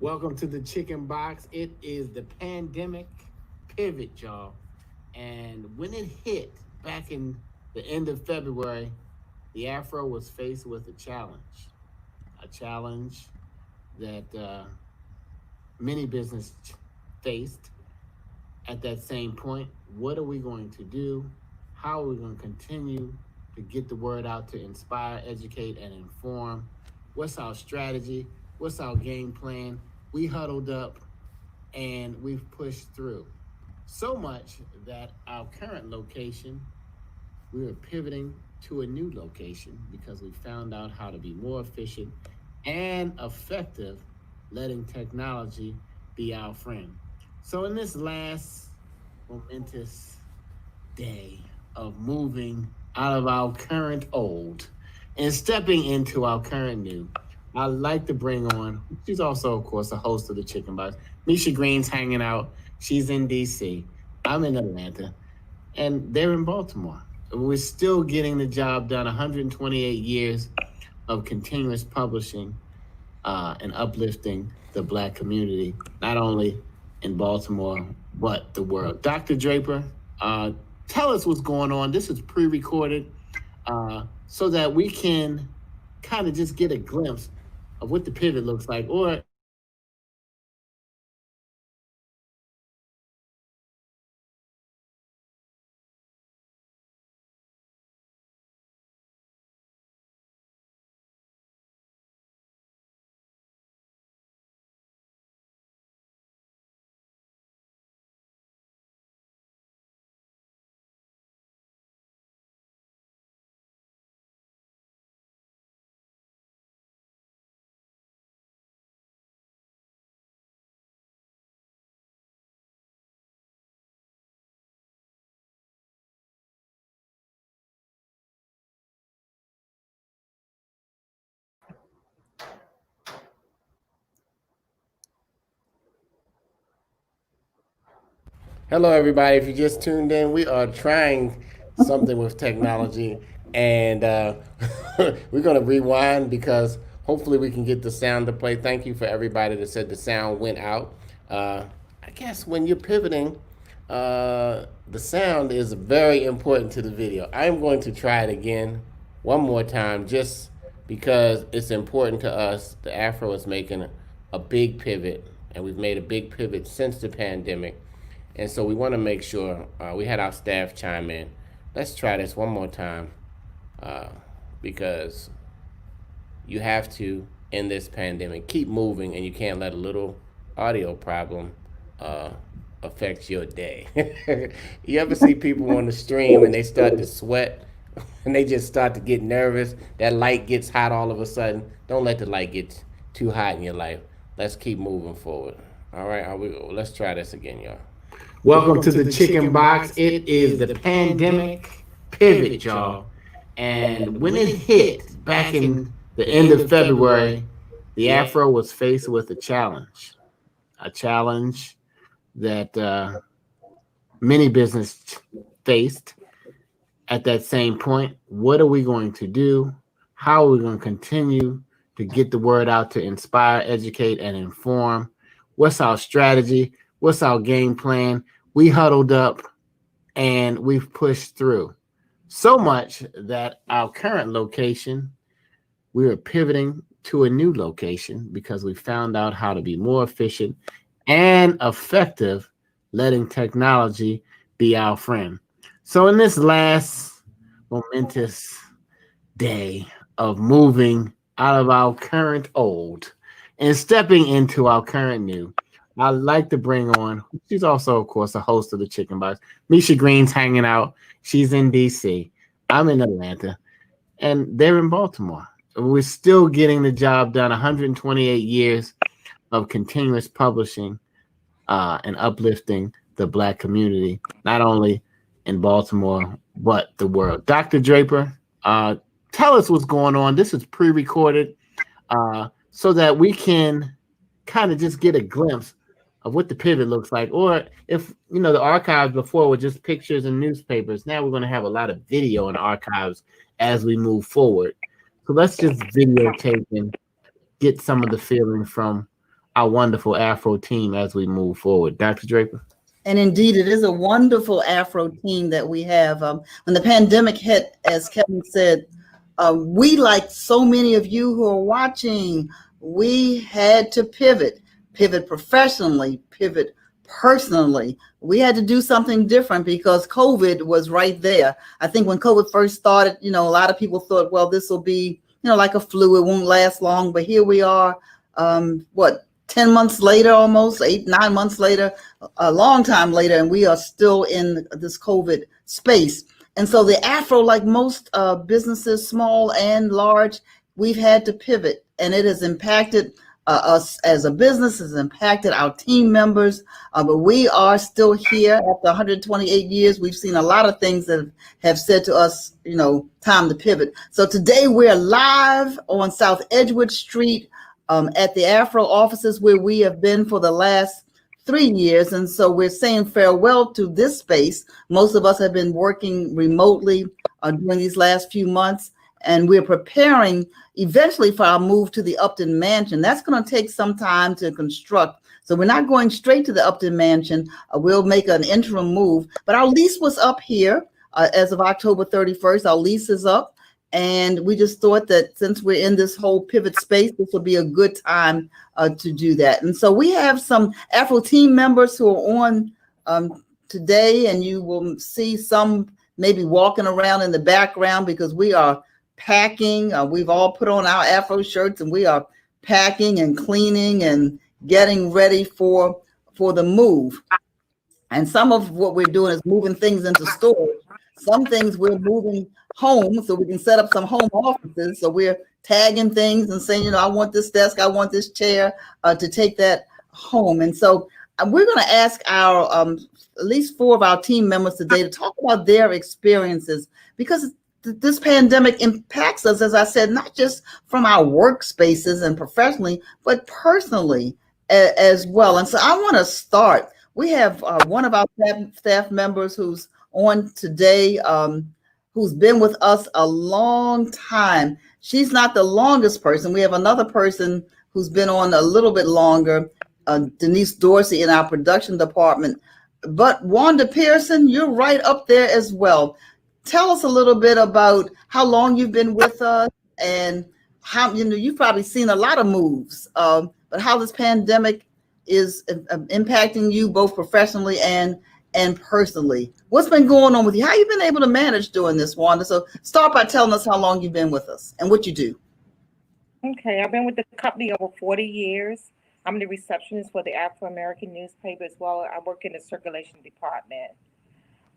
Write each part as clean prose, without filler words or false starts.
Welcome to the Chicken Box. It is the pandemic pivot, y'all. And when it hit back in the end of February, the Afro was faced with a challenge that many business faced at that same point. What are we going to do? How are we going to continue to get the word out to inspire, educate, and inform? What's our strategy? What's our game plan? We huddled up and we've pushed through. So much that our current location, we are pivoting to a new location because we found out how to be more efficient and effective, letting technology be our friend. So, in this last momentous day of moving out of our current old and stepping into our current new, I'd like to bring on, she's also, of course, a host of the Chicken Box. Misha Green's hanging out. She's in DC. I'm in Atlanta. And they're in Baltimore. We're still getting the job done. 128 years of continuous publishing and uplifting the Black community, not only in Baltimore, but the world. Dr. Draper, uh, tell us what's going on. This is pre recorded so that we can kind of just get a glimpse of what the pivot looks like, or if you know the archives before were just pictures and newspapers. Now we can have a video taken of what the pivot looks like, or if the archives before were just pictures and newspapers. Now we can have a video taken of what the pivot looks like, or if you know the archives before were just pictures and newspapers. Now we can have a video taken of what the pivot looks like, or Hello, everybody. If you just tuned in, we are trying something with technology, and we're going to rewind because hopefully we can get the sound to play. Thank you for everybody that said the sound went out. I guess when you're pivoting, the sound is very important to the video. I'm going to try it again one more time just because it's important to us. The Afro is making a big pivot, and we've made a big pivot since the pandemic. And so we want to make sure we had our staff chime in. Let's try this one more time uh, because you have to, in this pandemic, keep moving, and you can't let a little audio problem uh, affect your day. You ever see people on the stream and they start to sweat and they just start to get nervous? That light gets hot all of a sudden. Don't let the light get too hot in your life. Let's keep moving forward. All right, let's try this again, y'all. Welcome to the Chicken Box. It is the pandemic pivot, y'all. And when it hit back in the end of February, the Afro was faced with a challenge that many businesses faced at that same point. What are we going to do? How are we going to continue to get the word out to inspire, educate, and inform? What's our strategy? What's our game plan? We huddled up and we've pushed through. So much that our current location, we are pivoting to a new location because we found out how to be more efficient and effective, letting technology be our friend. So, in this last momentous day of moving out of our current old and stepping into our current new, I'd like to bring on, she's also, of course, a host of the Chicken Box. Misha Green's hanging out. She's in DC. I'm in Atlanta, and they're in Baltimore. We're still getting the job done. 128 years of continuous publishing and uplifting the Black community, not only in Baltimore, but the world. Dr. Draper, tell us what's going on. This is pre recorded so that we can kind of just get a glimpse of what the pivot looks like, or if you know the archives before were just pictures and newspapers. Now we're going to have a lot of video in the archives as we move forward. So let's just videotape and get some of the feeling from our wonderful Afro team as we move forward. Dr. Draper? And indeed, it is a wonderful Afro team that we have. When the pandemic hit, as Kevin said, we, like so many of you who are watching, we had to pivot professionally, pivot personally. We had to do something different because COVID was right there. I think when COVID first started, a lot of people thought, well, this will be, like a flu. It won't last long. But here we are, 10 months later, almost 8, 9 months later, a long time later, and we are still in this COVID space. And so the Afro, like most businesses, small and large, we've had to pivot, and it has impacted us as a business, has impacted our team members, but we are still here after 128 years. We've seen a lot of things that have said to us, time to pivot. So today we're live on South Edgewood Street at the Afro offices where we have been for the last 3 years. And so we're saying farewell to this space. Most of us have been working remotely during these last few months, and we're preparing eventually for our move to the Upton Mansion. That's going to take some time to construct. So we're not going straight to the Upton Mansion. We'll make an interim move, but our lease was up here as of October 31st. Our lease is up. And we just thought that since we're in this whole pivot space, this will be a good time to do that. And so we have some Afro team members who are on today, and you will see some maybe walking around in the background because we are packing. We've all put on our Afro shirts, and we are packing and cleaning and getting ready for the move. And some of what we're doing is moving things into storage. Some things we're moving home so we can set up some home offices. So we're tagging things and saying, I want this desk, I want this chair to take that home. And so we're going to ask our at least 4 of our team members today to talk about their experiences, because this pandemic impacts us, as I said, not just from our workspaces and professionally, but personally as well. And so I want to start. We have one of our staff members who's on today, who's been with us a long time. She's not the longest person. We have another person who's been on a little bit longer, Denise Dorsey in our production department. But Wanda Pearson, you're right up there as well. Tell us a little bit about how long you've been with us and how, you've probably seen a lot of moves, but how this pandemic is impacting you both professionally and personally. What's been going on with you? How you been able to manage doing this, Wanda? So start by telling us how long you've been with us and what you do. Okay, I've been with the company over 40 years. I'm the receptionist for the Afro-American newspaper as well. I work in the circulation department.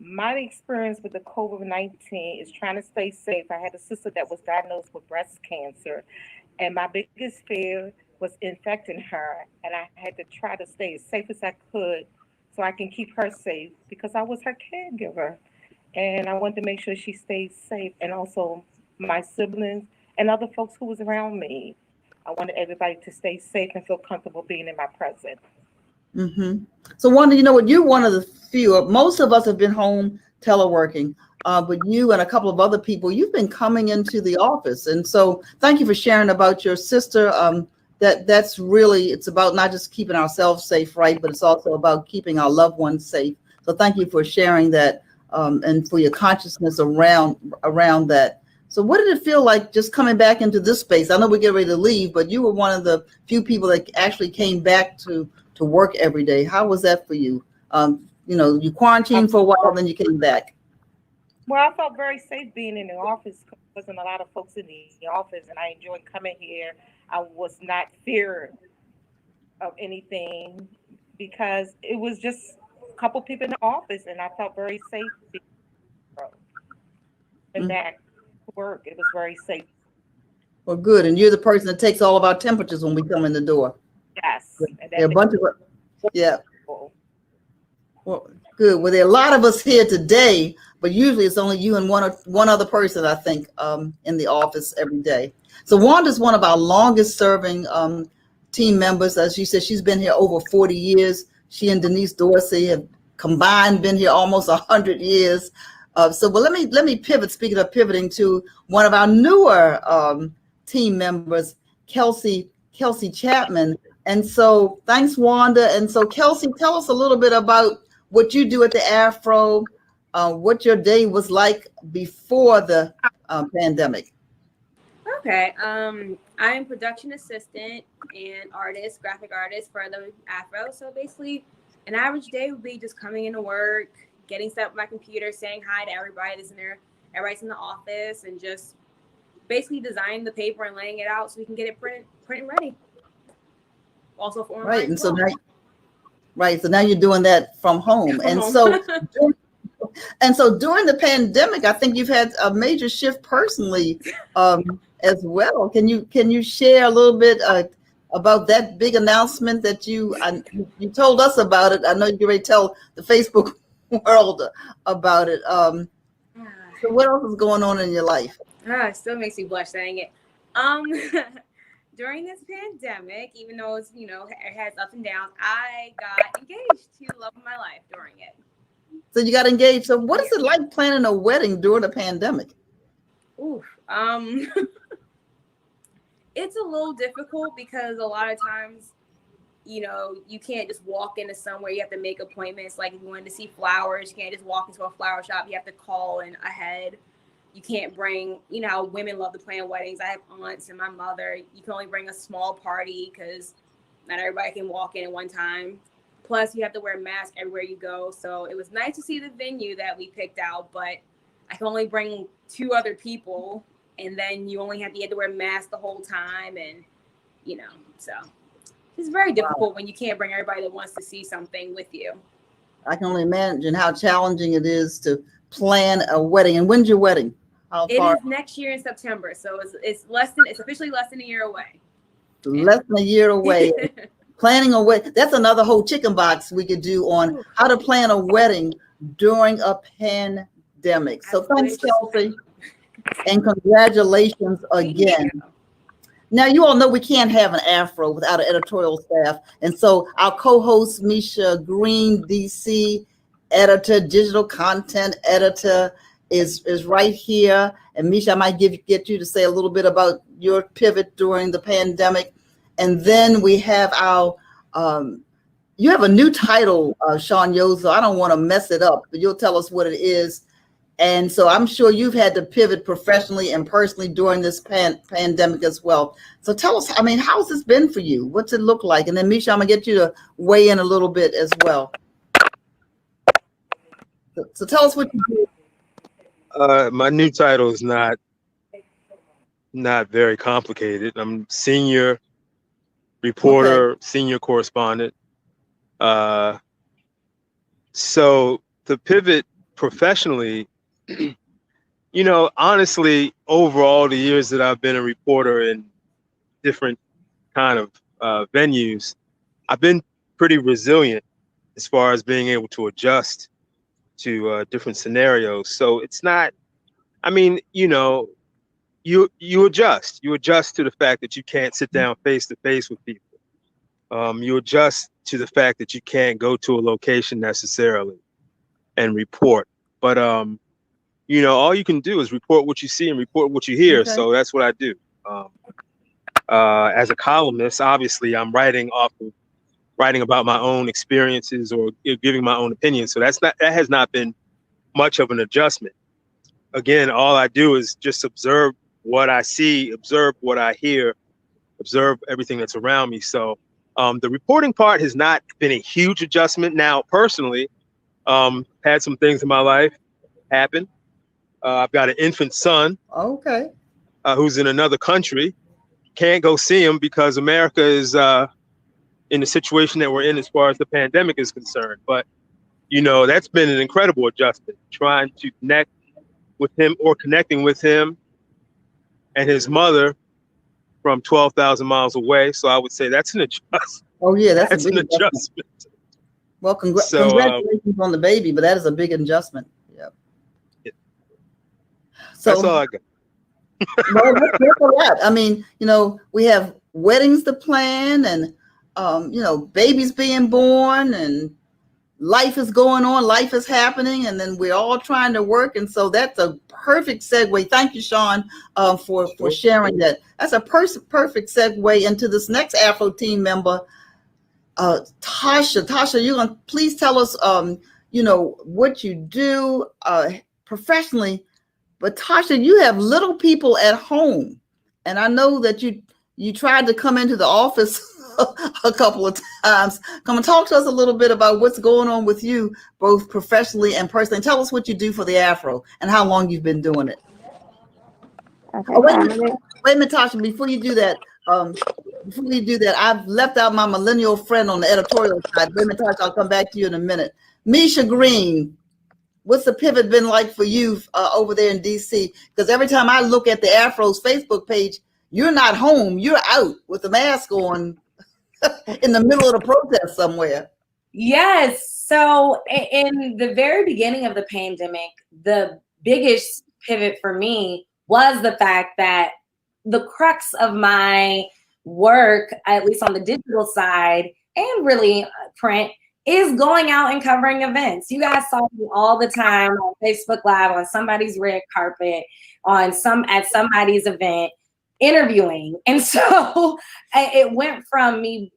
My experience with the COVID-19 is trying to stay safe. I had a sister that was diagnosed with breast cancer, and my biggest fear was infecting her, and I had to try to stay as safe as I could so I can keep her safe because I was her caregiver, and I wanted to make sure she stayed safe, and also my siblings and other folks who was around me. I wanted everybody to stay safe and feel comfortable being in my presence. Mm-hmm. So Wanda, you're one of the few. Most of us have been home teleworking, but you and a couple of other people, you've been coming into the office, and so thank you for sharing about your sister. That's really, it's about not just keeping ourselves safe, right? But it's also about keeping our loved ones safe. So thank you for sharing that and for your consciousness around that. So what did it feel like just coming back into this space? I know we get ready to leave, but you were one of the few people that actually came back to work every day. How was that for you? You quarantined for a while, then you came back. Well, I felt very safe being in the office. There wasn't a lot of folks in the office, and I enjoyed coming here. I was not feared of anything because it was just a couple people in the office, and I felt very safe. And back to work, it was very safe. Well, good. And you're the person that takes all of our temperatures when we come in the door. Yes. There are a bunch of, yeah. Well, good. Well, there are a lot of us here today, but usually it's only you and one other person, I think, in the office every day. So Wanda's one of our longest serving team members. As you said, she's been here over 40 years. She and Denise Dorsey have combined been here almost 100 years. Well, let me pivot. Speaking of pivoting, to one of our newer team members, Kelsey Chapman. And so thanks, Wanda. And so Kelsey, tell us a little bit about what you do at the Afro, what your day was like before the pandemic. Okay. I'm production assistant and artist, graphic artist for the Afro. So basically, an average day would be just coming into work, getting set up my computer, saying hi to everybody that's in there, everybody's in the office, and just basically designing the paper and laying it out so we can get it print and ready. Also for online. Right. And so now you're doing that from home. And so during the pandemic, I think you've had a major shift personally as well. Can you share a little bit about that big announcement that you told us about it? I know you already tell the Facebook world about it. So what else is going on in your life? It still makes me blush saying it. During this pandemic, even though it's, it has ups and downs, I got engaged to the love of my life during it. So you got engaged. So what is it like planning a wedding during the pandemic? Oof. It's a little difficult because a lot of times, you can't just walk into somewhere. You have to make appointments. Like if you wanted to see flowers, you can't just walk into a flower shop. You have to call in ahead. You can't bring, how women love to plan weddings. I have aunts and my mother. You can only bring a small party because not everybody can walk in at one time. Plus, you have to wear a mask everywhere you go. So it was nice to see the venue that we picked out, but I can only bring 2 other people. And then you have to wear a mask the whole time. And, so it's very difficult when you can't bring everybody that wants to see something with you. I can only imagine how challenging it is to plan a wedding. And when's your wedding? It is next year in September. So it's officially less than a year away. Less than a year away. Planning a wedding. That's another whole chicken box we could do on how to plan a wedding during a pandemic. So thanks, Kelsey. And congratulations again. Now, you all know we can't have an Afro without an editorial staff. And so our co-host, Misha Green, DC editor, digital content editor, is right here. And Misha, I might get you to say a little bit about your pivot during the pandemic. And then we have our, you have a new title, Sean Yozo. I don't want to mess it up, but you'll tell us what it is. And so I'm sure you've had to pivot professionally and personally during this pandemic as well. So tell us, how's this been for you? What's it look like? And then Misha, I'm gonna get you to weigh in a little bit as well. So tell us what you do. My new title is not very complicated. I'm senior reporter, senior correspondent. So the pivot professionally, honestly, over all the years that I've been a reporter in different kind of venues, I've been pretty resilient as far as being able to adjust to different scenarios. So it's not, you adjust. You adjust to the fact that you can't sit down face to face with people. You adjust to the fact that you can't go to a location necessarily and report. But, all you can do is report what you see and report what you hear. Okay. So that's what I do. As a columnist, obviously, I'm writing about my own experiences or giving my own opinions. So that has not been much of an adjustment. Again, all I do is just observe what I see, observe what I hear, observe everything that's around me. So the reporting part has not been a huge adjustment. Now, personally, had some things in my life happen. I've got an infant son. Okay. Who's in another country. Can't go see him because America is in the situation that we're in as far as the pandemic is concerned. But, that's been an incredible adjustment, trying to connect with him or connecting with him and his mother from 12,000 miles away. So I would say that's an adjustment. Oh, yeah, that's an adjustment. Well, congratulations on the baby, but that is a big adjustment. Yeah. So, that's all I got. Well, that's a lot. We have weddings to plan and, babies being born and, life is going on, life is happening, and then we're all trying to work. And so that's a perfect segue. Thank you, Sean, for sharing that. That's a perfect segue into this next Afro team member, Tasha. Tasha, you're gonna please tell us, what you do professionally. But Tasha, you have little people at home, and I know that you tried to come into the office a couple of times. Come and talk to us a little bit about what's going on with you, both professionally and personally. Tell us what you do for the Afro and how long you've been doing it. Okay, Oh, wait a minute, Tasha. Before you do that, I've left out my millennial friend on the editorial side. Wait a minute, Tasha. I'll come back to you in a minute. Misha Green, what's the pivot been like for you over there in DC? Because every time I look at the Afro's Facebook page, you're not home. You're out with the mask on in the middle of the protest somewhere. Yes. So in the very beginning of the pandemic, the biggest pivot for me was the fact that the crux of my work, at least on the digital side and really print, is going out and covering events. You guys saw me all the time on Facebook Live, on somebody's red carpet, at somebody's event, interviewing. And so it went from me,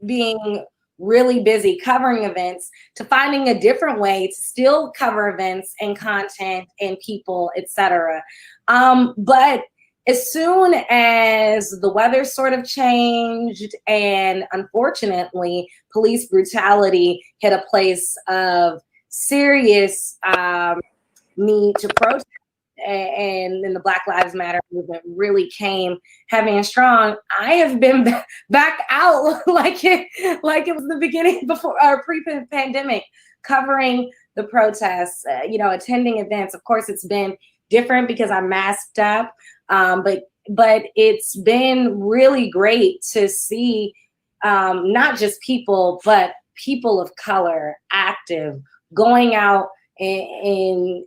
being really busy covering events to finding a different way to still cover events and content and people, etc. But as soon as the weather sort of changed and unfortunately police brutality hit a place of serious need to protest, and then the Black Lives Matter movement really came heavy and strong, I have been back out like it was the beginning before our pre-pandemic, covering the protests, attending events. Of course, it's been different because I'm masked up, but it's been really great to see not just people, but people of color active, going out into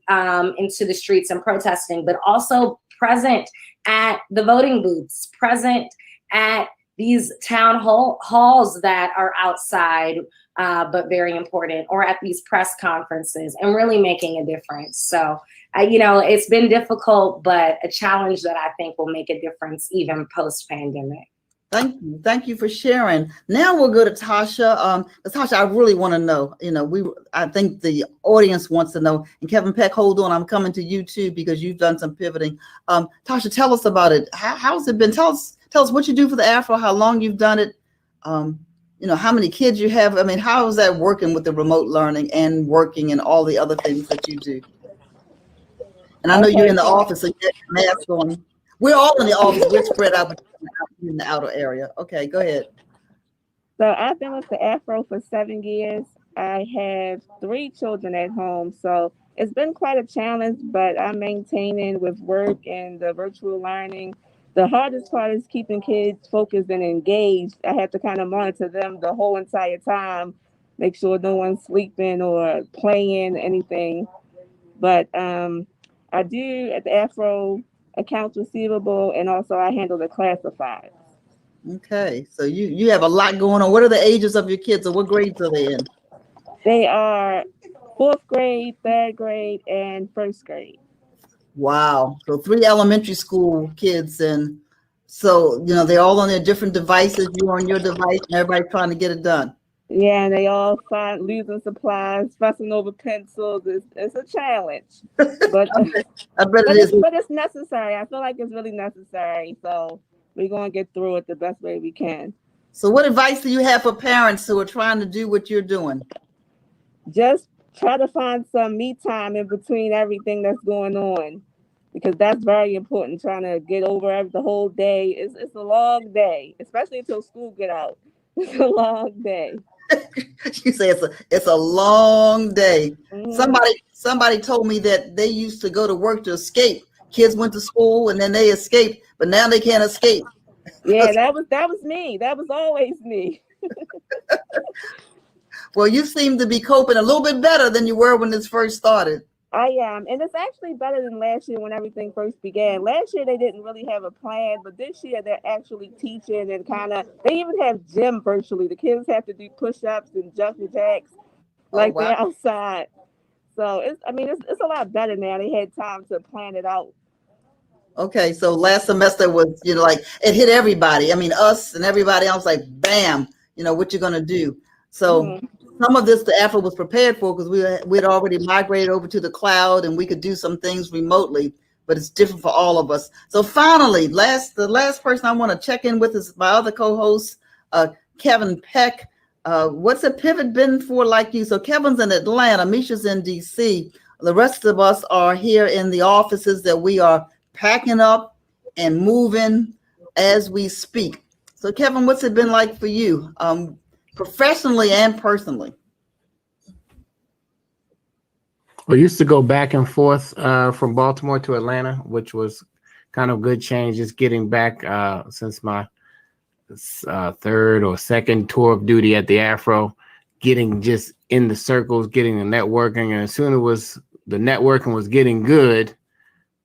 the streets and protesting, but also present at the voting booths, present at these town halls that are outside, but very important, or at these press conferences, and really making a difference. So, it's been difficult, but a challenge that I think will make a difference even post-pandemic. Thank you for sharing. Now we'll go to Tasha. Tasha, I really want to know. I think the audience wants to know. And Kevin Peck, hold on, I'm coming to you too because you've done some pivoting. Tasha, tell us about it. How's it been? Tell us what you do for the Afro. How long you've done it? How many kids you have. I mean, how is that working with the remote learning and working and all the other things that you do? And I know you're in the office, so you have your mask on. We're all in the office. We're spread out in the outer area. Okay, go ahead. So I've been with the Afro for 7 years. I have 3 children at home. So it's been quite a challenge, but I'm maintaining with work and the virtual learning. The hardest part is keeping kids focused and engaged. I have to kind of monitor them the whole entire time, make sure no one's sleeping or playing anything. But I do at the Afro accounts receivable, and also I handle the classifieds. Okay, so you have a lot going on. What are the ages of your kids, or what grades are they in? They are 4th grade, 3rd grade, and 1st grade. Wow, so 3 elementary school kids, and so they're all on their different devices. You're on your device, and everybody's trying to get it done. Yeah, and they all find losing supplies, fussing over pencils. It's a challenge, but I bet it is. But it's necessary. I feel like it's really necessary. So we're gonna get through it the best way we can. So, what advice do you have for parents who are trying to do what you're doing? Just try to find some me time in between everything that's going on, because that's very important. Trying to get over the whole day. It's a long day, especially until school get out. It's a long day. You say it's a long day. Mm-hmm. Somebody told me that they used to go to work to escape. Kids went to school and then they escaped, but now they can't escape. Yeah, that was me. That was always me. Well, you seem to be coping a little bit better than you were when this first started. I am, and it's actually better than last year when everything first began. Last year they didn't really have a plan, but this year they're actually teaching and they even have gym virtually. The kids have to do push-ups and jumping jacks. like wow. they're outside. So it's a lot better now. They had time to plan it out. Okay, so last semester was, like it hit everybody. I mean, us and everybody else, like, bam, what you're gonna do. So Mhm. some of this the Afro was prepared for because we'd already migrated over to the cloud and we could do some things remotely, but it's different for all of us. So finally, the last person I want to check in with is my other co-host, Kevin Peck. What's a pivot been for like you? So Kevin's in Atlanta, Misha's in DC. The rest of us are here in the offices that we are packing up and moving as we speak. So Kevin, what's it been like for you, professionally and personally? We used to go back and forth from Baltimore to Atlanta, which was kind of good change. Just getting back since my third or second tour of duty at the Afro, getting just in the circles, getting the networking, and as soon as the networking was getting good,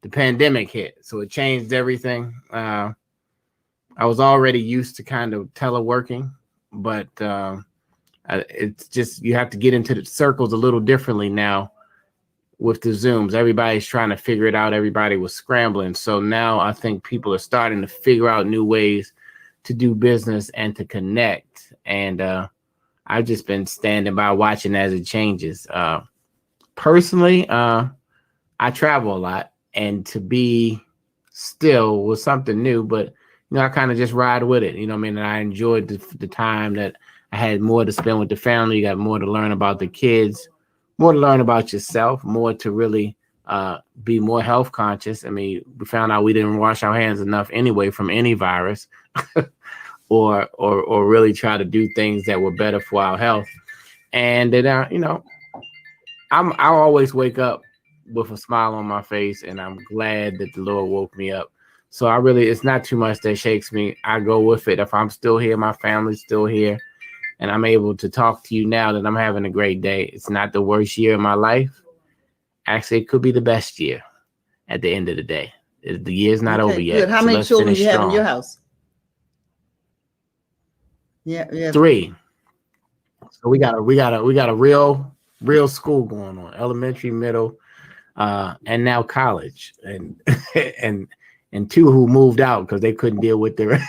the pandemic hit, so it changed everything. I was already used to kind of teleworking, but it's just you have to get into the circles a little differently now with the Zooms. Everybody's trying to figure it out. Everybody was scrambling. So now I think people are starting to figure out new ways to do business and to connect. And I've just been standing by watching as it changes. Personally, I travel a lot, and to be still was something new, but I kind of just ride with it. I mean, and I enjoyed the time that I had more to spend with the family. You got more to learn about the kids, more to learn about yourself, more to really be more health conscious. I mean, we found out we didn't wash our hands enough anyway from any virus, or really try to do things that were better for our health. And then, I always wake up with a smile on my face, and I'm glad that the Lord woke me up. So it's not too much that shakes me. I go with it. If I'm still here, my family's still here, and I'm able to talk to you now, that I'm having a great day. It's not the worst year of my life. Actually, it could be the best year at the end of the day. The year's not over yet. Good. How many children do you have in your house? Yeah. 3. So we got a real school going on, elementary, middle, and now college, and and 2 who moved out because they couldn't deal with the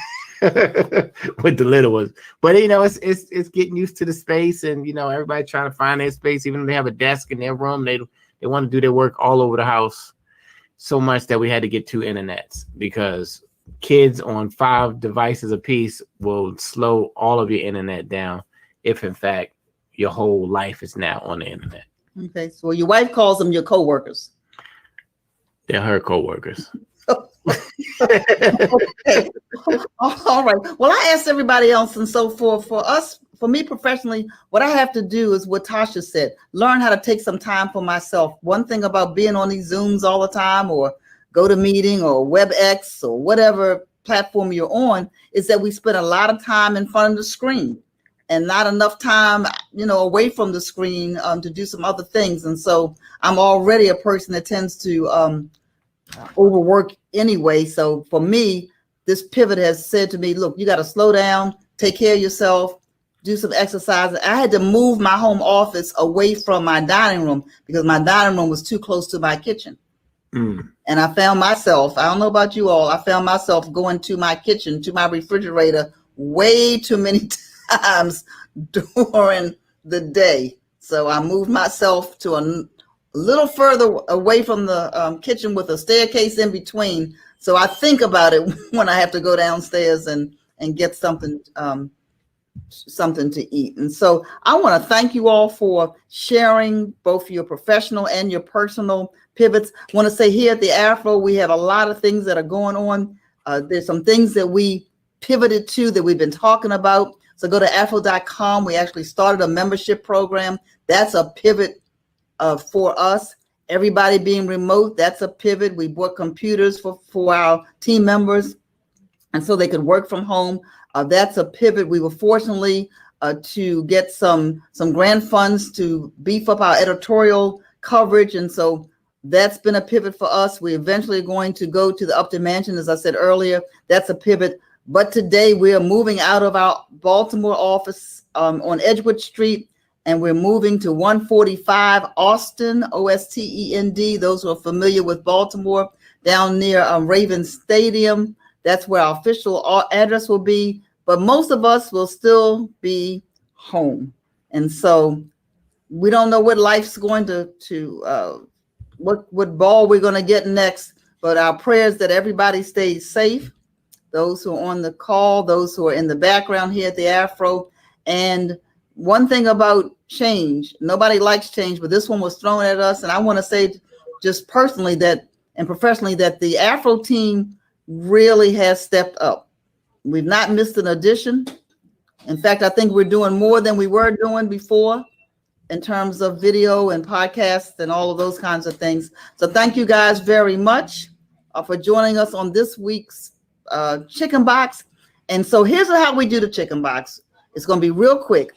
with the little ones. But it's getting used to the space, and everybody trying to find their space. Even if they have a desk in their room, they want to do their work all over the house. So much that we had to get 2 internets, because kids on 5 devices apiece will slow all of your internet down if in fact your whole life is now on the internet. Okay, so your wife calls them your coworkers. They're her coworkers. Okay. All right. Well, I asked everybody else, and so for me professionally, what I have to do is what Tasha said: learn how to take some time for myself. One thing about being on these Zooms all the time, or GoToMeeting, or WebEx, or whatever platform you're on, is that we spend a lot of time in front of the screen and not enough time, away from the screen to do some other things. And so I'm already a person that tends to overwork anyway. So for me, this pivot has said to me, look, you got to slow down, take care of yourself, do some exercise. I had to move my home office away from my dining room because my dining room was too close to my kitchen. And I found myself, I don't know about you all, I found myself going to my kitchen, to my refrigerator way too many times during the day. So I moved myself to a little further away from the kitchen with a staircase in between. So I think about it when I have to go downstairs and get something to eat. And so I want to thank you all for sharing both your professional and your personal pivots. I want to say here at the Afro, we have a lot of things that are going on. There's some things that we pivoted to that we've been talking about. So go to afro.com. We actually started a membership program. That's a pivot for us. Everybody being remote, that's a pivot. We bought computers for our team members, and so they could work from home. That's a pivot. We were fortunately to get some grant funds to beef up our editorial coverage, and so that's been a pivot for us. We're eventually going to go to the Upton Mansion, as I said earlier. That's a pivot. But today we are moving out of our Baltimore office on Edgewood Street, and we're moving to 145 Austin, Ostend. Those who are familiar with Baltimore, down near Raven Stadium. That's where our official address will be. But most of us will still be home. And so we don't know what life's going to what ball we're going to get next. But our prayers that everybody stays safe. Those who are on the call, those who are in the background here at the Afro. And one thing about change, nobody likes change, but this one was thrown at us. And I want to say just personally that and professionally that the Afro team really has stepped up. We've not missed an edition. In fact, I think we're doing more than we were doing before in terms of video and podcasts and all of those kinds of things. So thank you guys very much for joining us on this week's Chicken Box. And so here's how we do the Chicken Box. It's going to be real quick.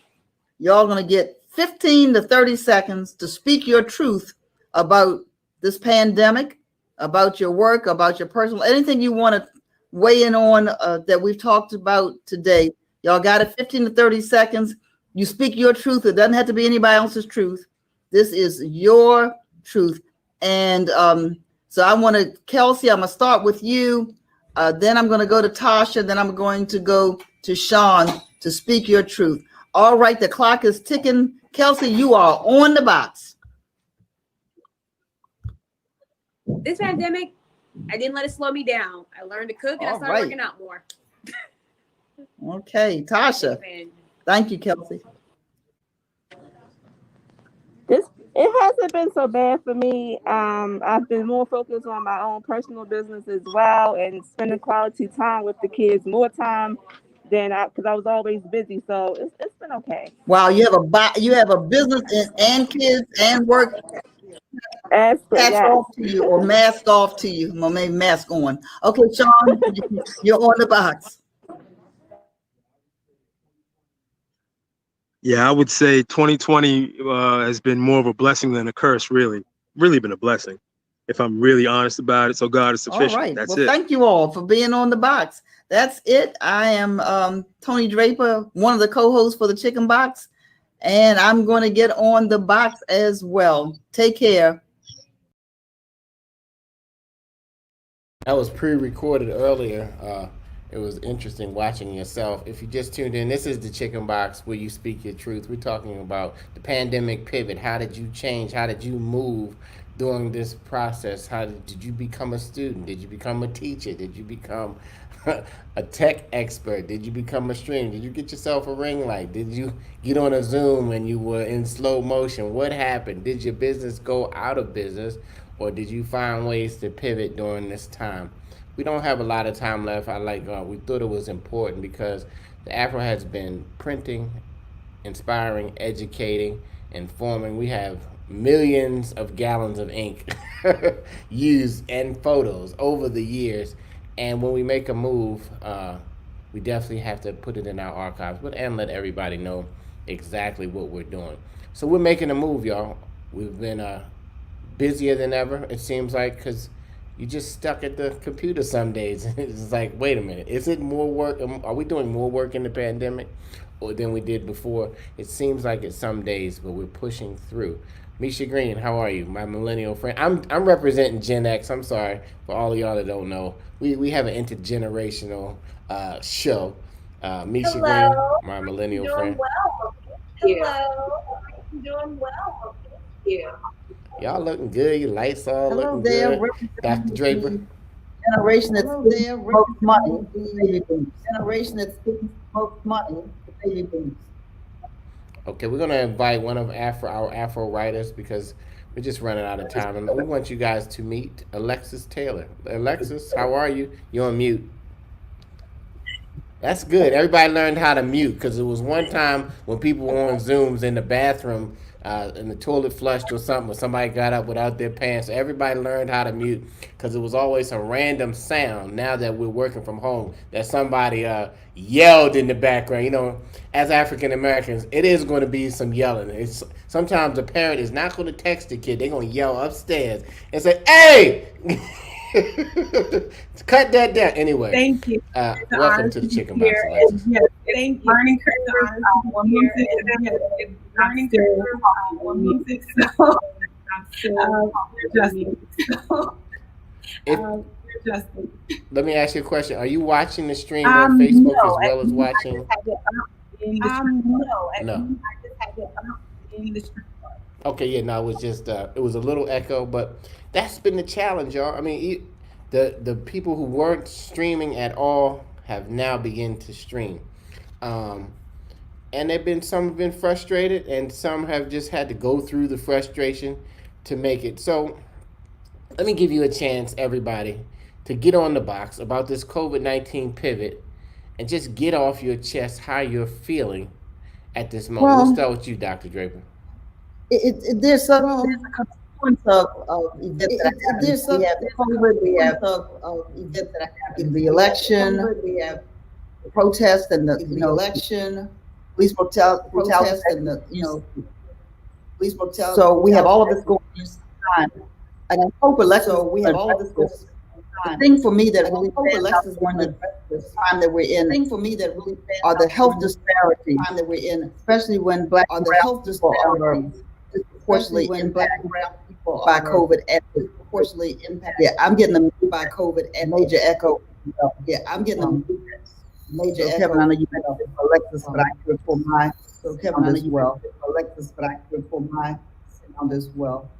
Y'all going to get 15 to 30 seconds to speak your truth about this pandemic, about your work, about your personal, anything you want to weigh in on that we've talked about today. Y'all got it, 15 to 30 seconds. You speak your truth. It doesn't have to be anybody else's truth. This is your truth. And so I want to, Kelsey, I'm going to start with you. Then I'm going to go to Tasha. Then I'm going to go to Sean to speak your truth. All right, the clock is ticking. Kelsey, you are on the box. This pandemic, I didn't let it slow me down. I learned to cook and I started working out more. Okay, Tasha. Thank you, Kelsey. It hasn't been so bad for me. I've been more focused on my own personal business as well and spending quality time with the kids, more time than because I was always busy. So it's been okay. Wow, you have a business and kids and work. Mask off to you or mask off to you. Well, maybe mask on. Okay, Sean, you're on the box. Yeah, I would say 2020 has been more of a blessing than a curse, really been a blessing, if I'm really honest about it. So God is sufficient. All right. That's well, it. Thank you all for being on the box. That's it. I am Tony Draper, one of the co-hosts for the Chicken Box, and I'm going to get on the box as well. Take care. That was pre-recorded earlier. It was interesting watching yourself. If you just tuned in, this is the Chicken Box where you speak your truth. We're talking about the pandemic pivot. How did you change? How did you move during this process? How did you become a student? Did you become a teacher? Did you become a tech expert? Did you become a streamer? Did you get yourself a ring light? Did you get on a Zoom and you were in slow motion? What happened? Did your business go out of business, or did you find ways to pivot during this time? We don't have a lot of time left. We thought it was important because the Afro has been printing, inspiring, educating, informing. We have millions of gallons of ink used and photos over the years. And when we make a move, we definitely have to put it in our archives, and let everybody know exactly what we're doing. So we're making a move, y'all. We've been busier than ever, it seems like, because you just stuck at the computer some days. It's like, wait a minute, is it more work? Are we doing more work in the pandemic than we did before? It seems like it some days, but we're pushing through. Misha Green, how are you, my millennial friend? I'm representing Gen X. I'm sorry for all of y'all that don't know. We have an intergenerational show. Misha Green, my millennial friend. Well. Hello. I'm doing well. Thank you. Y'all looking good. Your lights all Hello looking there, good. Dr. Draper. Generation that's spending most money, baby boomers. Generation that's spending most money, baby boomers. Okay, we're gonna invite one of our Afro writers because we're just running out of time, and we want you guys to meet Alexis Taylor. Alexis, how are you? You're on mute. That's good. Everybody learned how to mute because it was one time when people were on Zooms in the bathroom and the toilet flushed or something, or somebody got up without their pants. So everybody learned how to mute because it was always a random sound. Now that we're working from home, that somebody yelled in the background. You know, as African Americans, it is going to be some yelling. It's sometimes a parent is not going to text the kid; they're going to yell upstairs and say, "Hey!" Cut that down. Anyway, Thank you. It's an welcome honor to to the be Chicken Box, here. And Alexis. yes, Thank it's you. learning It's an curve. honor to be One here. month six, And yes, it's I'm learning still curve. One learning. month six, so I'm still we're adjusting. So If we're adjusting. let me ask you a question: are you watching the stream on Facebook as No, well as I just watching? have it up in the no. No. I just have it up in the stream. Okay, yeah, no, it was just it was a little echo, but that's been the challenge, y'all. I mean, the people who weren't streaming at all have now begun to stream, um, and they've been some have been frustrated, and some have just had to go through the frustration to make it. So let me give you a chance, everybody, to get on the box about this COVID-19 pivot, and just get off your chest how you're feeling at this moment. We'll Well, start with you, Dr. Draper. there's a confluence of events that are happening. We have COVID, we have events that are happening, the election, we have the protest and the election, police brutality, and the police brutality. So we have all of this going on at the same time. And I hope elections. So we have all of this going on. The thing for me that really stands out is one of the time that we're in. The thing for me that really are the health disparities that we're in, especially when black and brown people are disproportionately impacted by COVID and disproportionately impacted. Yeah, I'm getting a by COVID and major echo. Yeah, I'm getting a major echo. Kevin, I know you mentioned Alexis, but I hear it for my. So Kevin, I know you mentioned Alexis, but I hear it for my sound as well.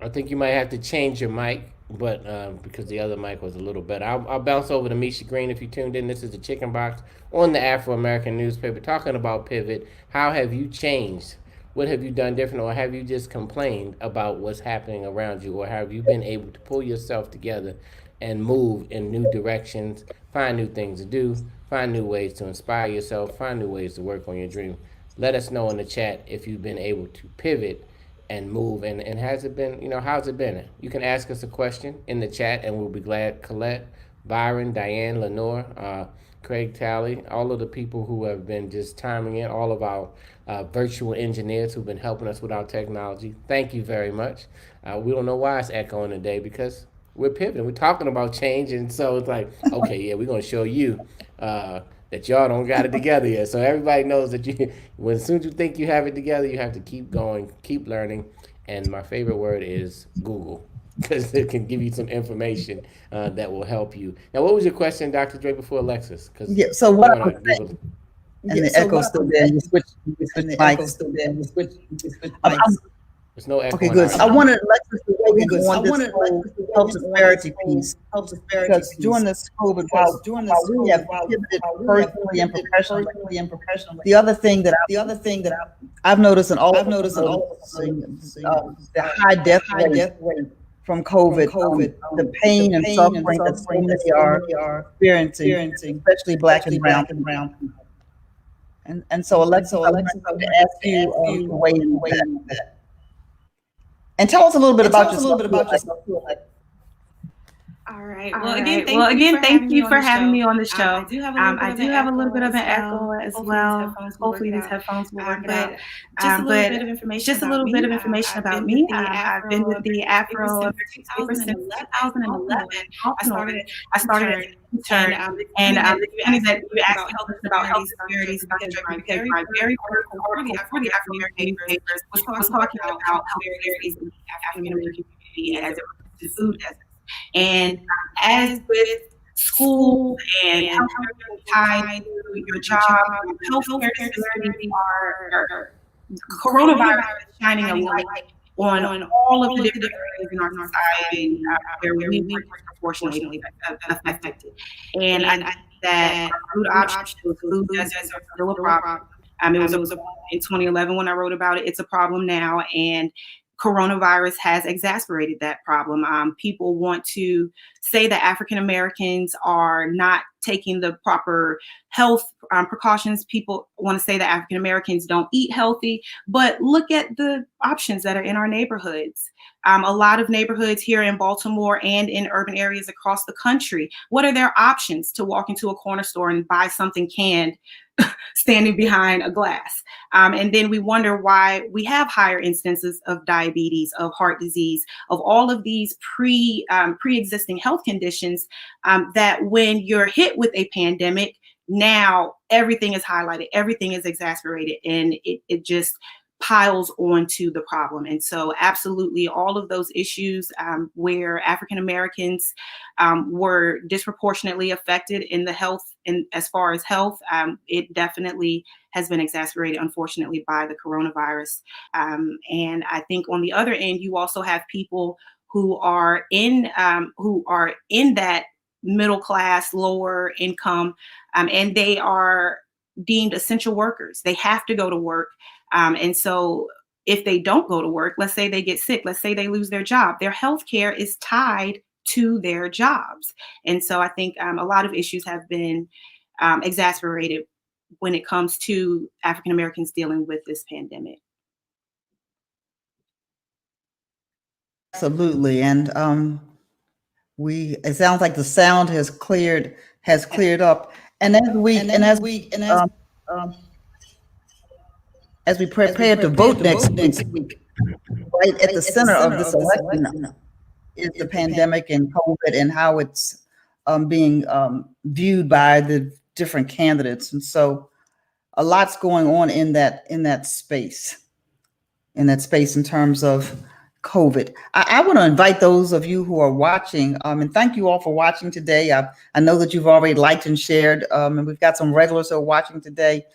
I think you might have to change your mic, but because the other mic was a little better. I'll bounce over to Misha Green if you tuned in. This is the Chicken Box on the Afro American newspaper talking about pivot. How have you changed? What have you done different, or have you just complained about what's happening around you, or have you been able to pull yourself together and move in new directions, find new things to do, find new ways to inspire yourself, find new ways to work on your dream? Let us know in the chat if you've been able to pivot and move, and has it been, how's it been? You can ask us a question in the chat and we'll be glad. Colette, Byron, Diane, Lenore, Craig Talley, all of the people who have been just timing in, all of our virtual engineers who've been helping us with our technology, thank you very much. We don't know why it's echoing today because we're pivoting, we're talking about change, and so it's like, okay, yeah, we're going to show you that y'all don't got it together yet. So everybody knows that as soon as you think you have it together, you have to keep going, keep learning. And my favorite word is Google, because it can give you some information that will help you. Now, what was your question, Dr. Dre, before Alexis? Yeah. So what I was saying, and the echo's still there. You switch mics. There's no echo. Okay, in good. our So I end. wanted Alexis to weigh in on this whole health disparity piece. Because during this COVID, while we have pivoted personally and professionally, the other thing that I've noticed in all of the high death rate from COVID, the pain and suffering that so many are experiencing, especially Black and brown people. And so Alexis, I wanted to ask you to weigh in on that. And tell us a little bit about yourself. All right. Well, again, thank you for having me on the show. I do have a little bit of an echo as well. Hopefully these headphones will work it out. But just a little bit of information about me. I've been with the Afro newspaper since 2011. I started as an intern, and it's funny that you asked me about health disparities because my very first article for the Afro American newspapers was talking about health disparities in the African American community as it relates to food deserts. And as with school and healthcare tied to your job, healthcare disparities are coronavirus is shining a light on all of the different areas in our society where we were disproportionately affected. And I think that food options, food deserts are still a problem. It was a problem in 2011 when I wrote about it. It's a problem now, and coronavirus has exacerbated that problem. People want to say that African Americans are not taking the proper health precautions. People want to say that African Americans don't eat healthy, but look at the options that are in our neighborhoods. A lot of neighborhoods here in Baltimore and in urban areas across the country, what are their options to walk into a corner store and buy something canned standing behind a glass? And then we wonder why we have higher instances of diabetes, of heart disease, of all of these pre-existing health conditions, that when you're hit with a pandemic, now everything is highlighted, everything is exacerbated, and it just piles onto the problem. And so absolutely all of those issues where African Americans were disproportionately affected in the health, and as far as health, it definitely has been exacerbated, unfortunately, by the coronavirus. And I think on the other end, you also have people who are in that middle class, lower income, and they are deemed essential workers. They have to go to work. And so if they don't go to work, let's say they get sick, let's say they lose their job, their health care is tied to their jobs. And so I think a lot of issues have been exacerbated when it comes to African Americans dealing with this pandemic. Absolutely. And it sounds like the sound has cleared up. And as we prepare to vote next week, right at the center of this election is the pandemic and COVID and how it's being viewed by the different candidates. And so a lot's going on in that space in terms of COVID. I want to invite those of you who are watching, and thank you all for watching today. I know that you've already liked and shared, and we've got some regulars who are watching today.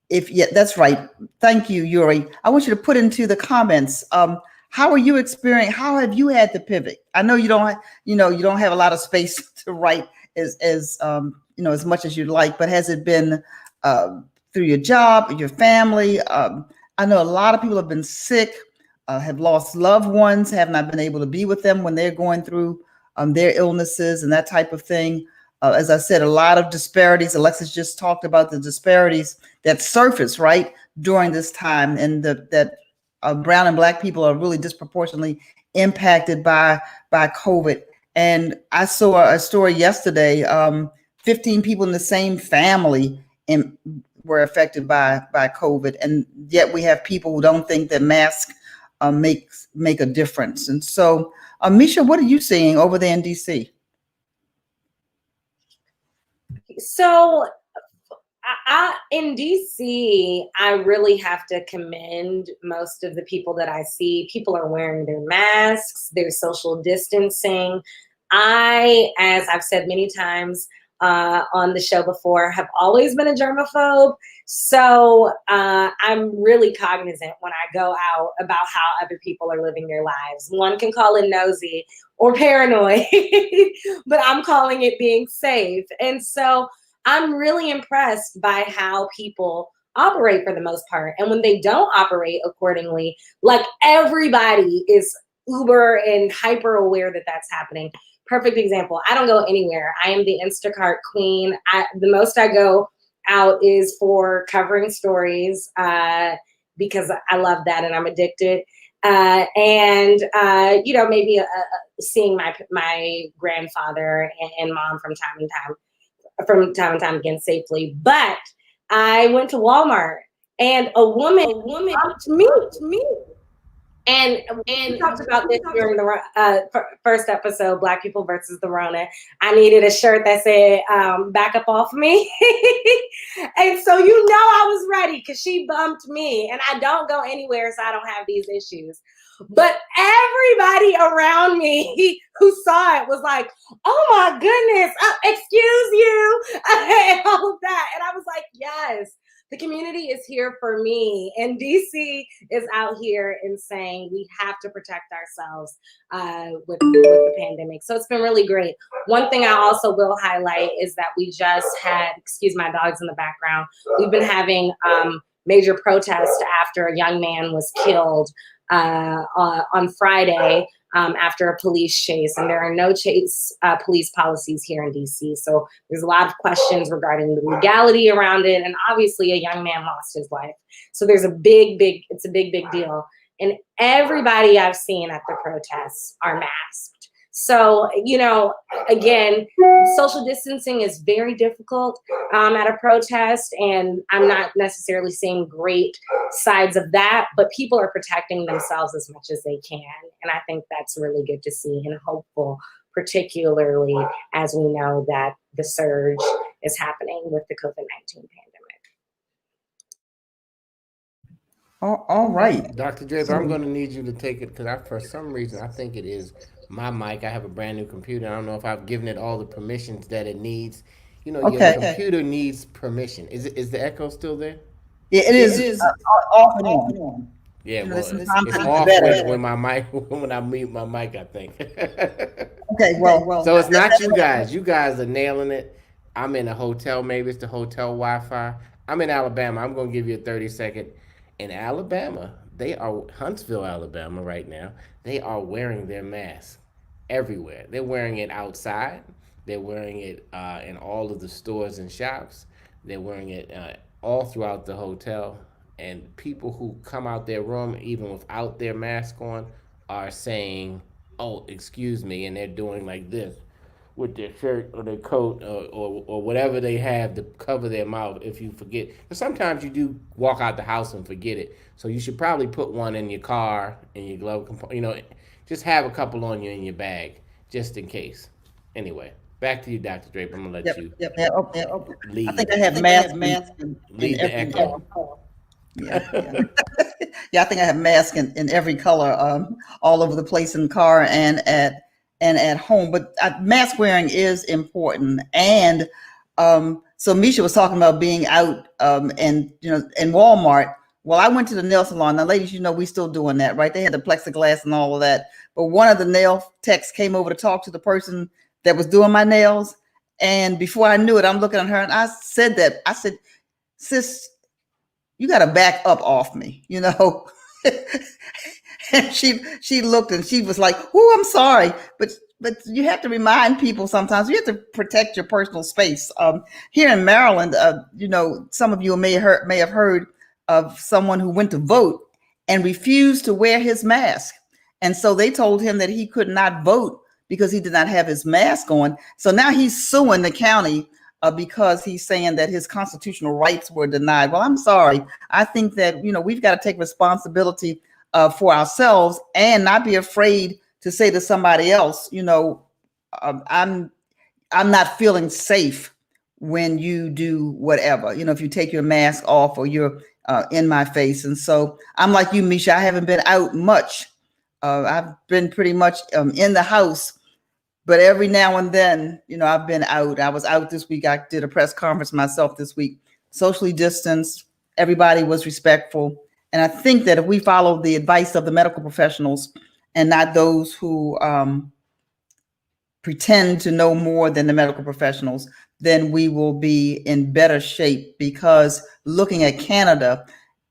That's right. Thank you, Yuri. I want you to put into the comments, how are you experiencing? How have you had to pivot? I know you don't have a lot of space to write as much as you'd like, but has it been through your job, your family? I know a lot of people have been sick, have lost loved ones, have not been able to be with them when they're going through their illnesses and that type of thing. As I said, a lot of disparities. Alexis just talked about the disparities that surface right during this time, and that brown and black people are really disproportionately impacted by COVID. And I saw a story yesterday. 15 people in the same family were affected by COVID, and yet we have people who don't think that masks make a difference. And so, Misha, what are you seeing over there in DC? So in DC, I really have to commend most of the people that I see. People are wearing their masks, they're social distancing. As I've said many times on the show before, have always been a germaphobe. So I'm really cognizant when I go out about how other people are living their lives. One can call it nosy or paranoid, but I'm calling it being safe. And so I'm really impressed by how people operate for the most part. And when they don't operate accordingly, like everybody is uber and hyper aware that that's happening. Perfect example. I don't go anywhere. I am the Instacart queen. The most I go out is for covering stories because I love that and I'm addicted. Maybe seeing my grandfather and mom from time and time again safely. But I went to Walmart and a woman to me. And we talked about this during the first episode, Black People versus the Rona. I needed a shirt that said, back up off me. And so I was ready because she bumped me. And I don't go anywhere, so I don't have these issues. But everybody around me who saw it was like, oh my goodness, excuse you, and all of that. And I was like, yes. The community is here for me, and DC is out here and saying we have to protect ourselves with the pandemic. So it's been really great. One thing I also will highlight is that we just had, excuse my dogs in the background, we've been having major protests after a young man was killed on Friday after a police chase, and there are no chase police policies here in DC. So there's a lot of questions regarding the legality around it, and obviously a young man lost his life. So there's it's a big deal. And everybody I've seen at the protests are masked. So, again, social distancing is very difficult at a protest, and I'm not necessarily seeing great sides of that, but people are protecting themselves as much as they can. And I think that's really good to see and hopeful, particularly as we know that the surge is happening with the COVID-19 pandemic. All right. Dr. Draper, I'm going to need you to take it because for some reason I think it is my mic. I have a brand new computer. I don't know if I've given it all the permissions that it needs. Your computer needs permission. Is the echo still there? Yeah, it is off and on. Yeah, well, it's sometimes off better. when my mic when I mute my mic, I think. Okay, well. So it's not you guys. You guys are nailing it. I'm in a hotel. Maybe it's the hotel Wi-Fi. I'm in Alabama. I'm going to give you a 30-second. In Alabama, Huntsville, Alabama right now, they are wearing their masks everywhere. They're wearing it outside. They're wearing it in all of the stores and shops. They're wearing it all throughout the hotel. And people who come out their room, even without their mask on, are saying, "Oh, excuse me," and they're doing like this with their shirt or their coat or whatever they have to cover their mouth if you forget. But sometimes you do walk out the house and forget it. So you should probably put one in your car, in your glove compartment. Just have a couple on you in your bag, just in case. Anyway, back to you, Dr. Draper. I'm going to let you lead. I think I have masks lead the echo. Yeah. Yeah, I think I have masks in every color, all over the place in the car and at home. But mask wearing is important. And so Misha was talking about being out and in Walmart. Well, I went to the nail salon. Now, ladies, we still doing that, right? They had the plexiglass and all of that. But one of the nail techs came over to talk to the person that was doing my nails. And before I knew it, I'm looking at her and I said, "Sis, you got to back up off me, And she looked and she was like, "Oh, I'm sorry." But you have to remind people sometimes. You have to protect your personal space. Here in Maryland, some of you may have heard of someone who went to vote and refused to wear his mask. And so they told him that he could not vote because he did not have his mask on. So now he's suing the county because he's saying that his constitutional rights were denied. Well, I'm sorry. I think that, we've got to take responsibility for ourselves and not be afraid to say to somebody else, I'm not feeling safe when you do whatever, if you take your mask off or you're in my face. And so I'm like you, Misha, I haven't been out much. I've been pretty much in the house, but every now and then, I've been out. I was out this week. I did a press conference myself this week, socially distanced. Everybody was respectful. And I think that if we follow the advice of the medical professionals and not those who pretend to know more than the medical professionals, then we will be in better shape. Because looking at Canada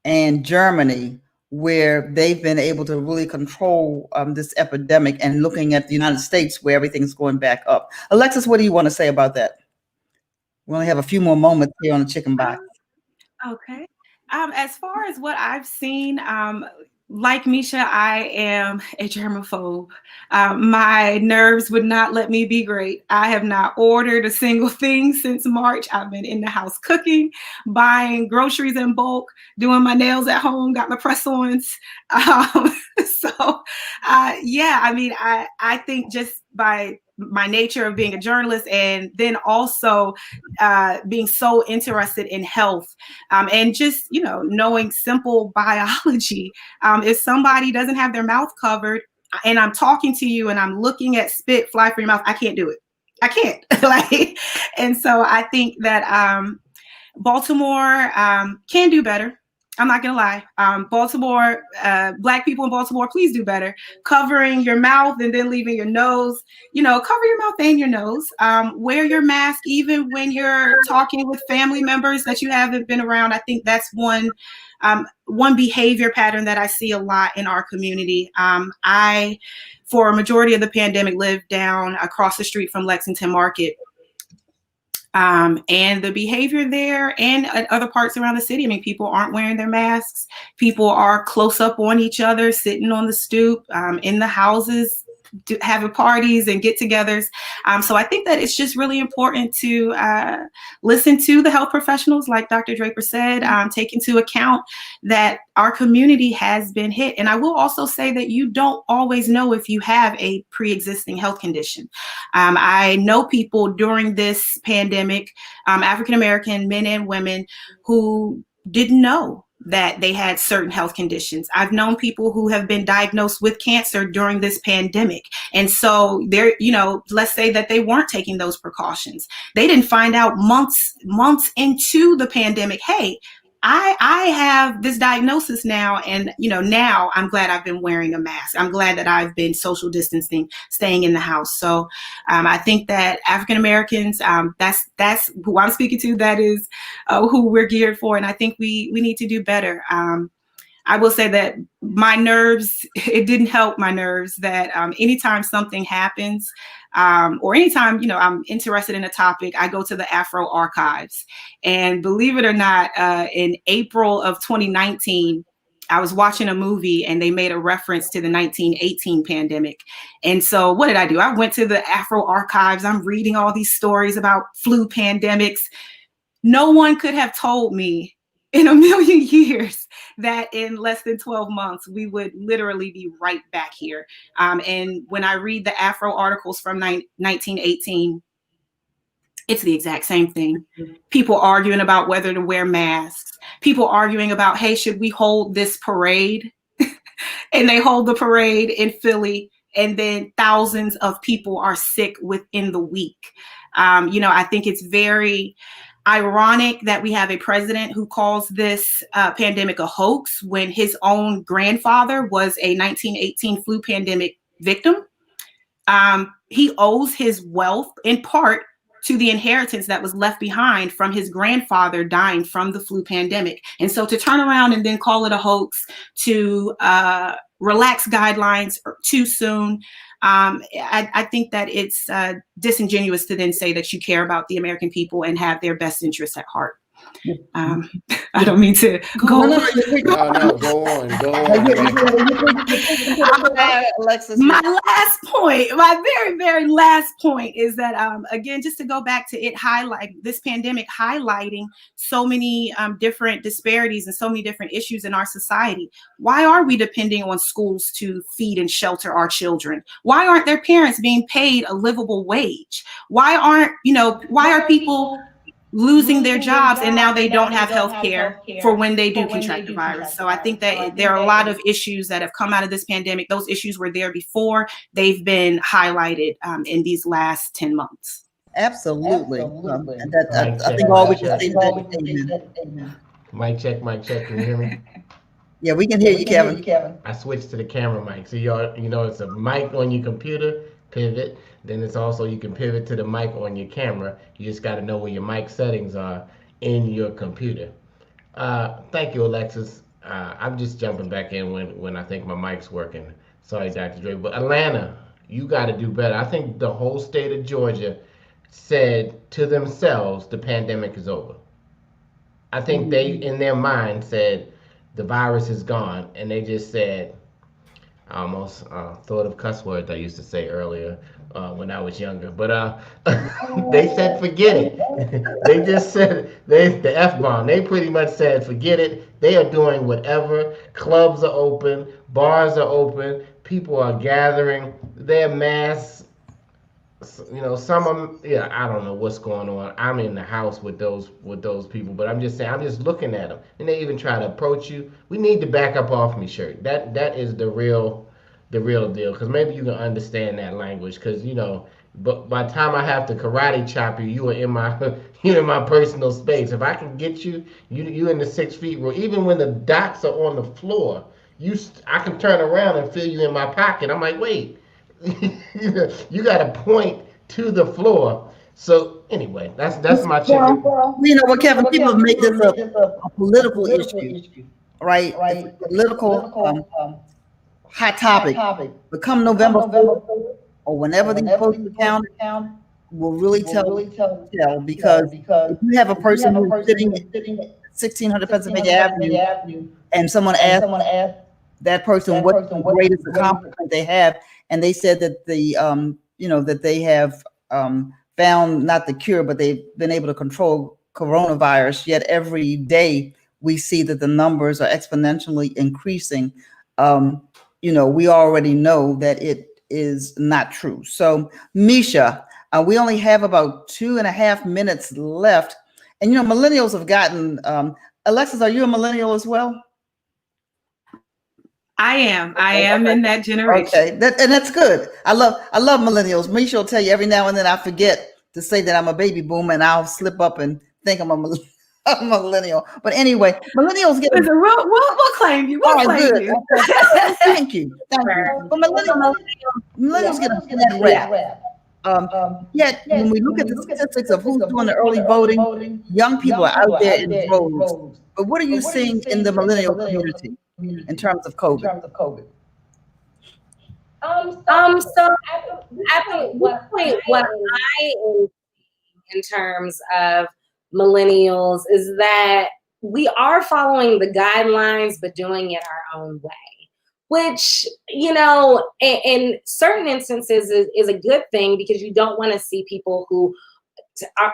and Germany, where they've been able to really control this epidemic, and looking at the United States where everything's going back up. Alexis, what do you want to say about that? We only have a few more moments here on the chicken box. Okay. As far as what I've seen, like Misha, I am a germaphobe. My nerves would not let me be great. I have not ordered a single thing since March. I've been in the house cooking, buying groceries in bulk, doing my nails at home, got my press-ons. I think just by my nature of being a journalist and then also being so interested in health and just, knowing simple biology. If somebody doesn't have their mouth covered and I'm talking to you and I'm looking at spit fly from your mouth, I can't do it. I can't. And so I think that Baltimore can do better. I'm not gonna lie. Baltimore, Black people in Baltimore, please do better. Covering your mouth and then leaving your nose. Cover your mouth and your nose. Wear your mask even when you're talking with family members that you haven't been around. I think that's one behavior pattern that I see a lot in our community. I, for a majority of the pandemic, lived down across the street from Lexington Market. And the behavior there and other parts around the city, I mean, people aren't wearing their masks. People are close up on each other, sitting on the stoop, in the houses, having parties and get-togethers. So I think that it's just really important to listen to the health professionals, like Dr. Draper said, take into account that our community has been hit. And I will also say that you don't always know if you have a pre-existing health condition. I know people during this pandemic, African-American men and women, who didn't know that they had certain health conditions. I've known people who have been diagnosed with cancer during this pandemic. And so they're, let's say that they weren't taking those precautions. They didn't find out months into the pandemic, hey, I have this diagnosis now, and now I'm glad I've been wearing a mask. I'm glad that I've been social distancing, staying in the house. So I think that African Americans, that's who I'm speaking to. That is who we're geared for, and I think we need to do better. I will say that my nerves, it didn't help my nerves that anytime something happens, or anytime, I'm interested in a topic, I go to the Afro archives. And believe it or not, in April of 2019, I was watching a movie and they made a reference to the 1918 pandemic. And so what did I do? I went to the Afro archives. I'm reading all these stories about flu pandemics. No one could have told me in a million years that in less than 12 months, we would literally be right back here. And when I read the Afro articles from 1918, it's the exact same thing. People arguing about whether to wear masks, people arguing about, hey, should we hold this parade? And they hold the parade in Philly, and then thousands of people are sick within the week. I think it's very ironic that we have a president who calls this pandemic a hoax when his own grandfather was a 1918 flu pandemic victim. He owes his wealth in part to the inheritance that was left behind from his grandfather dying from the flu pandemic. And so to turn around and then call it a hoax, to relax guidelines too soon, I think that it's disingenuous to then say that you care about the American people and have their best interests at heart. I don't mean to go. No, go on. My last point, my very, very last point is that, again, just to go back to it, this pandemic highlighting so many different disparities and so many different issues in our society. Why are we depending on schools to feed and shelter our children? Why aren't their parents being paid a livable wage? Why are people losing their jobs and now they don't have health care for when they do contract the virus? So I think that there are a lot of issues that have come out of this pandemic. Those issues were there before. They've been highlighted in these last 10 months. Absolutely. I think all we can say is that. Mic check. Can you hear me? Yeah, we can hear you, Kevin. I switched to the camera mic. So it's a mic on your computer, pivot. Then it's also, you can pivot to the mic on your camera. You just got to know where your mic settings are in your computer. Thank you, Alexis. I'm just jumping back in when I think my mic's working. Sorry, Dr. Dre. But Atlanta, you got to do better. I think the whole state of Georgia said to themselves, the pandemic is over. I think they, in their mind, said the virus is gone. And they just said, I almost thought of cuss words I used to say earlier when I was younger. But they said, forget it. They just said, the F-bomb. They pretty much said, forget it. They are doing whatever. Clubs are open. Bars are open. People are gathering. They're masks. Some of them, I don't know what's going on. I'm in the house with those people, but I'm just saying, I'm just looking at them, and they even try to approach you. We need to back up off me shirt. That is the real deal, because maybe you can understand that language, because But by the time I have to karate chop you, you are in my you in my personal space. If I can get you, you in the 6 feet rule. Even when the dots are on the floor, I can turn around and feel you in my pocket. I'm like, wait, you got to point to the floor. So anyway, that's my chicken. Well, you know what, Kevin? People have made this a political issue, right? It's a political hot topic. But come November 4th, or whenever these votes are counted, will really tell because if you have a person who's sitting at 1600 Pennsylvania Avenue and someone asks that person what's the greatest accomplishment they have, and they said that that they have found not the cure, but they've been able to control coronavirus, yet every day we see that the numbers are exponentially increasing. We already know that it is not true. So, Misha, we only have about 2.5 minutes left. And, millennials have gotten, Alexis, are you a millennial as well? I am in that generation. Okay, that's good. I love millennials. Misha will tell you every now and then I forget to say that I'm a baby boomer, and I'll slip up and think I'm a millennial. But anyway, millennials get. Listen, we'll claim you. We'll claim you. Thank you. But millennials get a bad rap. Yet when we look at the statistics of who's doing the early voting, young people are out there in droves. But what are you seeing in the millennial community in terms of COVID? So at what point, what I am in terms of millennials is that we are following the guidelines, but doing it our own way, which, in certain instances is a good thing, because you don't want to see people who are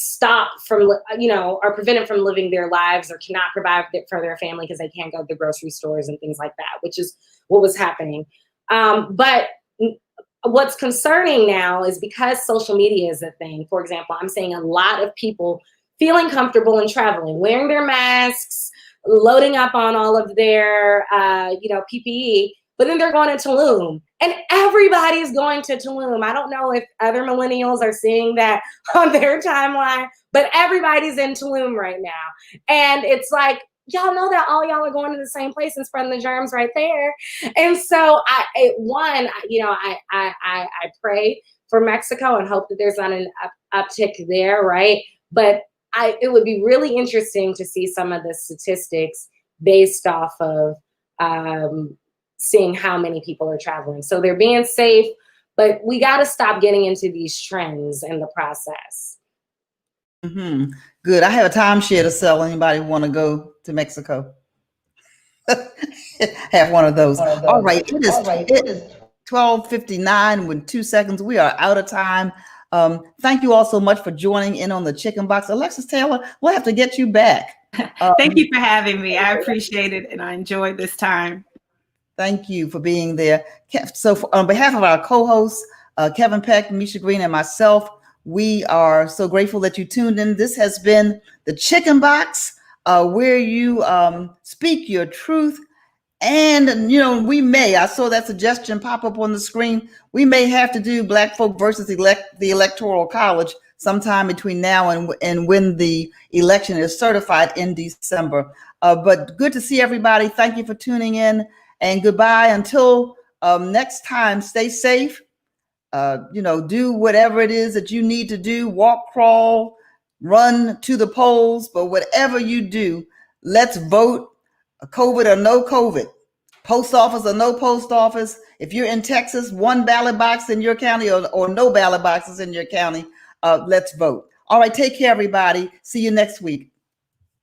are prevented from living their lives or cannot provide for their family because they can't go to the grocery stores and things like that, which is what was happening. But what's concerning now is because social media is a thing. For example, I'm seeing a lot of people feeling comfortable in traveling, wearing their masks, loading up on all of their, PPE, but then they're going to Tulum, and everybody's going to Tulum. I don't know if other millennials are seeing that on their timeline, but everybody's in Tulum right now. And it's like, y'all know that all y'all are going to the same place and spreading the germs right there. And so I pray for Mexico and hope that there's not an uptick there, right? But it would be really interesting to see some of the statistics based off of seeing how many people are traveling. So they're being safe, but we got to stop getting into these trends in the process. Mm-hmm. Good. I have a timeshare to sell. Anybody want to go to Mexico? Have one of those. All right. It is 12:59 with 2 seconds. We are out of time. Thank you all so much for joining in on the Chicken Box. Alexis Taylor, we'll have to get you back. Thank you for having me. I appreciate it, and I enjoyed this time. Thank you for being there. So on behalf of our co-hosts, Kevin Peck, Misha Green, and myself, we are so grateful that you tuned in. This has been the Chicken Box, where you speak your truth. And, I saw that suggestion pop up on the screen. We may have to do Black Folk versus the Electoral College sometime between now and when the election is certified in December. But good to see everybody. Thank you for tuning in, and goodbye until next time. Stay safe. Do whatever it is that you need to do. Walk, crawl, run to the polls. But whatever you do, let's vote. COVID or no COVID, post office or no post office. If you're in Texas, one ballot box in your county or no ballot boxes in your county, let's vote. All right, take care, everybody. See you next week.